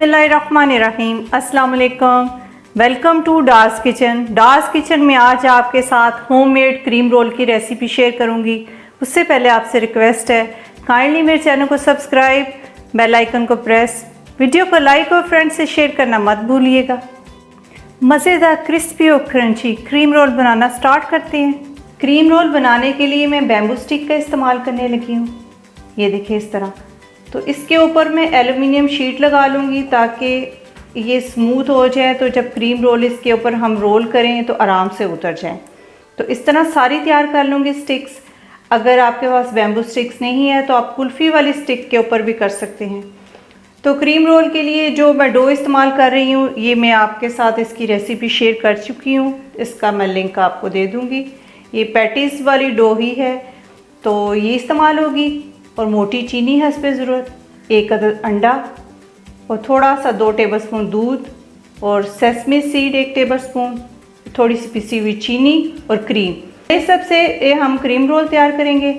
बिस्मिल्लाहिर्रहमानिर्रहीम। अस्सलाम वालेकुम। Welcome to Dar's Kitchen. Dar's Kitchen में आज आपके साथ होममेड क्रीम रोल की रेसिपी शेयर करूंगी। उससे पहले आपसे रिक्वेस्ट है, काइंडली मेरे चैनल को सब्सक्राइब, बेल आइकन को प्रेस, वीडियो को लाइक और फ्रेंड्स से शेयर करना मत भूलिएगा। मज़ेदार क्रिस्पी और क्रंची क्रीम रोल बनाना स्टार्ट करते हैं। क्रीम रोल बनाने के लिए मैं बैम्बू स्टिक का इस्तेमाल करने लगी हूँ। ये देखिए इस तरह। तो इसके ऊपर मैं एल्युमिनियम शीट लगा लूँगी ताकि ये स्मूथ हो जाए, तो जब क्रीम रोल इसके ऊपर हम रोल करें तो आराम से उतर जाए। तो इस तरह सारी तैयार कर लूँगी स्टिक्स। अगर आपके पास बैम्बू स्टिक्स नहीं है तो आप कुल्फ़ी वाली स्टिक के ऊपर भी कर सकते हैं। तो क्रीम रोल के लिए जो मैं डो इस्तेमाल कर रही हूँ, ये मैं आपके साथ इसकी रेसिपी शेयर कर चुकी हूँ। इसका मैं लिंक आपको दे दूँगी। ये पैटीज़ वाली डो ही है, तो ये इस्तेमाल होगी। और मोटी चीनी है इस पर ज़रूरत, 1 अदद अंडा और थोड़ा सा 2 टेबलस्पून दूध और सेसमी सीड 1 टेबलस्पून, थोड़ी सी पिसी हुई चीनी और क्रीम। ये सब से हम क्रीम रोल तैयार करेंगे।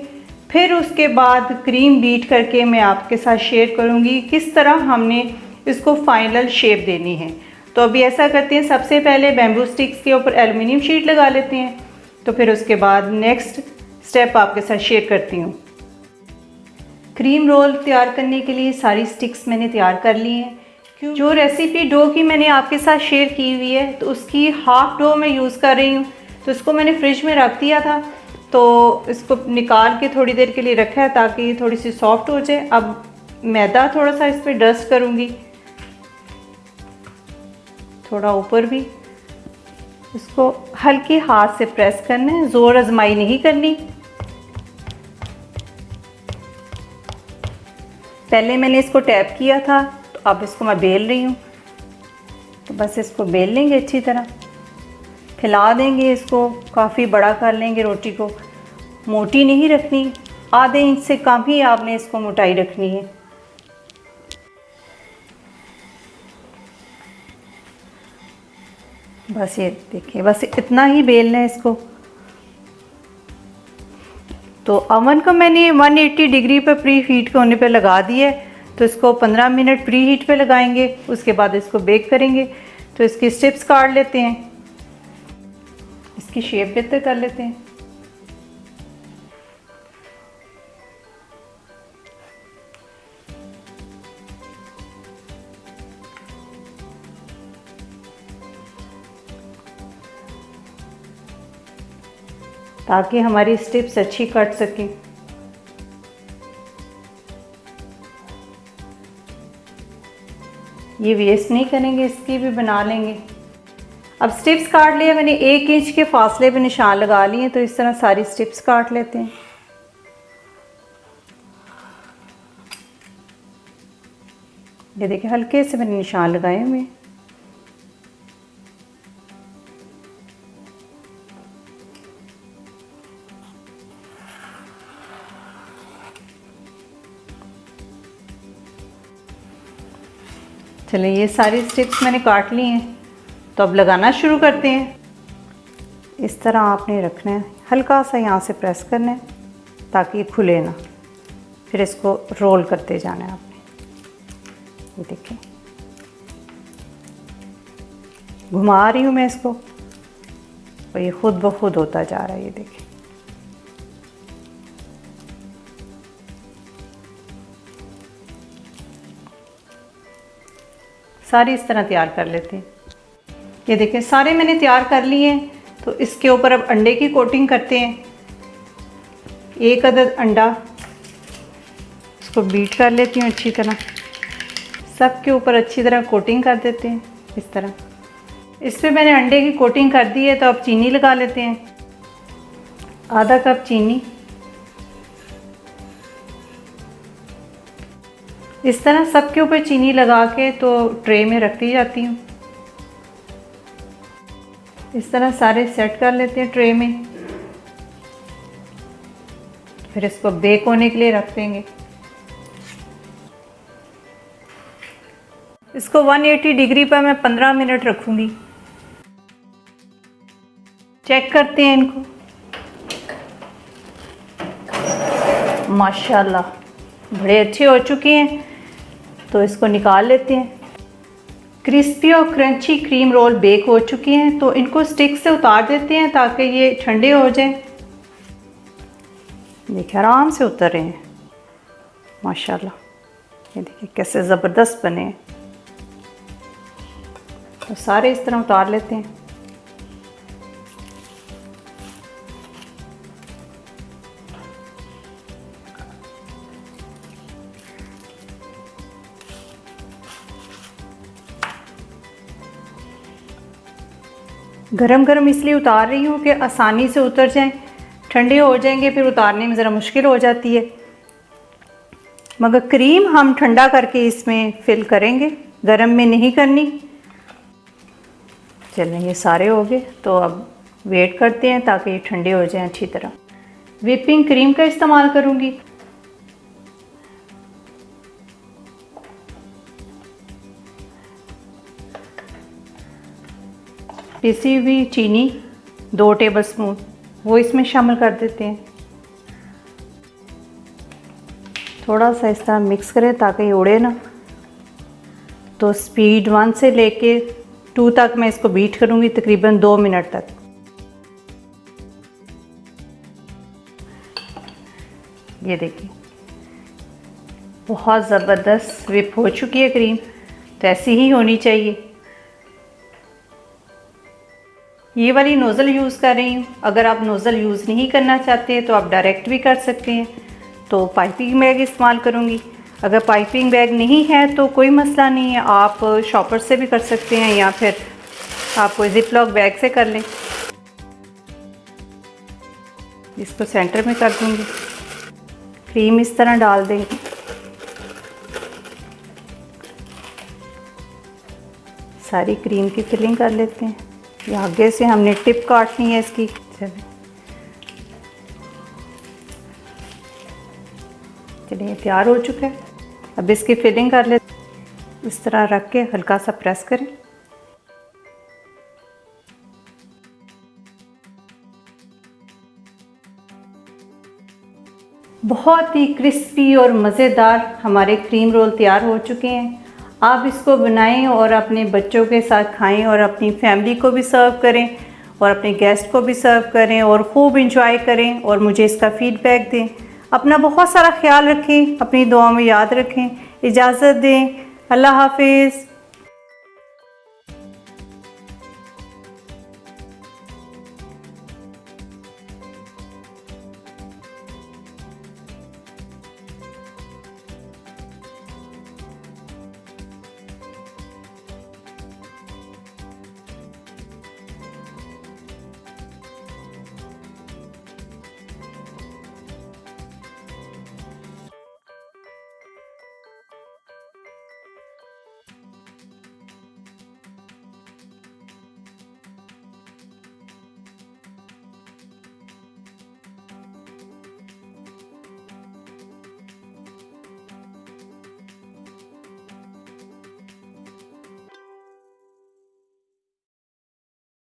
फिर उसके बाद क्रीम बीट करके मैं आपके साथ शेयर करूंगी किस तरह हमने इसको फाइनल शेप देनी है। तो अभी ऐसा करते हैं, सबसे पहले बैम्बू स्टिक्स के ऊपर एल्युमिनियम शीट लगा लेते हैं। तो फिर उसके बाद नेक्स्ट स्टेप आपके साथ शेयर करती हूँ। क्रीम रोल तैयार करने के लिए सारी स्टिक्स मैंने तैयार कर ली हैं। जो रेसिपी डो की मैंने आपके साथ शेयर की हुई है, तो उसकी हाफ़ डो मैं यूज़ कर रही हूँ। तो इसको मैंने फ्रिज में रख दिया था, तो इसको निकाल के थोड़ी देर के लिए रखा है ताकि थोड़ी सी सॉफ्ट हो जाए। अब मैदा थोड़ा सा इस पर डस्ट करूँगी, थोड़ा ऊपर भी। इसको हल्के हाथ से प्रेस करना है, ज़ोर आजमाई नहीं करनी। पहले मैंने इसको टैप किया था, तो अब इसको मैं बेल रही हूँ। तो बस इसको बेल लेंगे अच्छी तरह, फैला देंगे इसको, काफ़ी बड़ा कर लेंगे। रोटी को मोटी नहीं रखनी, आधे इंच से कम ही आपने इसको मोटाई रखनी है। बस ये देखिए, बस इतना ही बेलना है इसको। तो अवन को मैंने 180 डिग्री पर प्री हीट होने पे लगा दिया है। तो इसको 15 मिनट प्री हीट पे लगाएंगे, उसके बाद इसको बेक करेंगे। तो इसकी स्ट्रिप्स काट लेते हैं, इसकी शेप बेहतर कर लेते हैं। ताकि हमारी स्ट्रिप्स अच्छी कट सकें। ये वेस्ट नहीं करेंगे, इसकी भी बना लेंगे। अब स्ट्रिप्स काट लिया मैंने, 1 इंच के फासले पे निशान लगा लिए। तो इस तरह सारी स्ट्रिप्स काट लेते हैं। ये देखिए, हल्के से मैंने निशान लगाए हुए हैं। चलिए, ये सारी स्ट्रिप्स मैंने काट ली हैं। तो अब लगाना शुरू करते हैं। इस तरह आपने रखना है, हल्का सा यहाँ से प्रेस करना है ताकि ये खुले ना। फिर इसको रोल करते जाना है आपने। ये देखिए, घुमा रही हूँ मैं इसको और ये खुद ब खुद होता जा रहा है। ये देखिए, सारी इस तरह तैयार कर लेते हैं। ये देखें, सारे मैंने तैयार कर लिए हैं। तो इसके ऊपर अब अंडे की कोटिंग करते हैं। 1 अदद अंडा, इसको बीट कर लेती हूँ अच्छी तरह। सब के ऊपर अच्छी तरह कोटिंग कर देते हैं इस तरह। इस पर मैंने अंडे की कोटिंग कर दी है। तो अब चीनी लगा लेते हैं, आधा कप चीनी। इस तरह सब के ऊपर चीनी लगा के तो ट्रे में रखती जाती हूँ। इस तरह सारे सेट कर लेते हैं ट्रे में। फिर इसको बेक होने के लिए रख देंगे। इसको 180 डिग्री पर मैं 15 मिनट रखूँगी। चेक करते हैं इनको। माशाल्लाह बड़े अच्छे हो चुके हैं। तो इसको निकाल लेते हैं। क्रिस्पी और क्रंची क्रीम रोल बेक हो चुके हैं, तो इनको स्टिक से उतार देते हैं ताकि ये ठंडे हो जाएं। देखिए आराम से उतर रहे हैं माशाल्लाह। ये देखिए कैसे ज़बरदस्त बने हैं। तो सारे इस तरह उतार लेते हैं। गरम गरम इसलिए उतार रही हूँ कि आसानी से उतर जाएं। ठंडे हो जाएंगे फिर उतारने में ज़रा मुश्किल हो जाती है, मगर क्रीम हम ठंडा करके इसमें फिल करेंगे, गरम में नहीं करनी। चलें ये सारे हो गए, तो अब वेट करते हैं ताकि ये ठंडे हो जाएं अच्छी तरह। व्हिपिंग क्रीम का इस्तेमाल करूँगी। पिसी हुई चीनी 2 टेबलस्पून वो इसमें शामिल कर देते हैं। थोड़ा सा इस तरह मिक्स करें ताकि ये उड़े ना। तो स्पीड 1 से लेके 2 तक मैं इसको बीट करूँगी तकरीबन 2 मिनट तक। ये देखिए बहुत ज़बरदस्त व्हिप हो चुकी है क्रीम, तो ऐसी ही होनी चाहिए। ये वाली नोज़ल यूज़ कर रही हूँ। अगर आप नोज़ल यूज़ नहीं करना चाहते तो आप डायरेक्ट भी कर सकते हैं। तो पाइपिंग बैग इस्तेमाल करूँगी। अगर पाइपिंग बैग नहीं है तो कोई मसला नहीं है, आप शॉपर से भी कर सकते हैं या फिर आप कोई ज़िप-लॉक बैग से कर लें। इसको सेंटर में कर दूँगी। क्रीम इस तरह डाल देंगे। सारी क्रीम की फिलिंग कर लेते हैं। ये आगे से हमने टिप काटनी है इसकी। चलिए तैयार हो चुका है। अब इसकी फिलिंग कर लेते। इस तरह रख के हल्का सा प्रेस करें। बहुत ही क्रिस्पी और मज़ेदार हमारे क्रीम रोल तैयार हो चुके हैं। आप इसको बनाएं और अपने बच्चों के साथ खाएं और अपनी फैमिली को भी सर्व करें और अपने गेस्ट को भी सर्व करें और खूब इंजॉय करें और मुझे इसका फ़ीडबैक दें। अपना बहुत सारा ख्याल रखें, अपनी दुआ में याद रखें। इजाज़त दें। अल्लाह हाफिज़।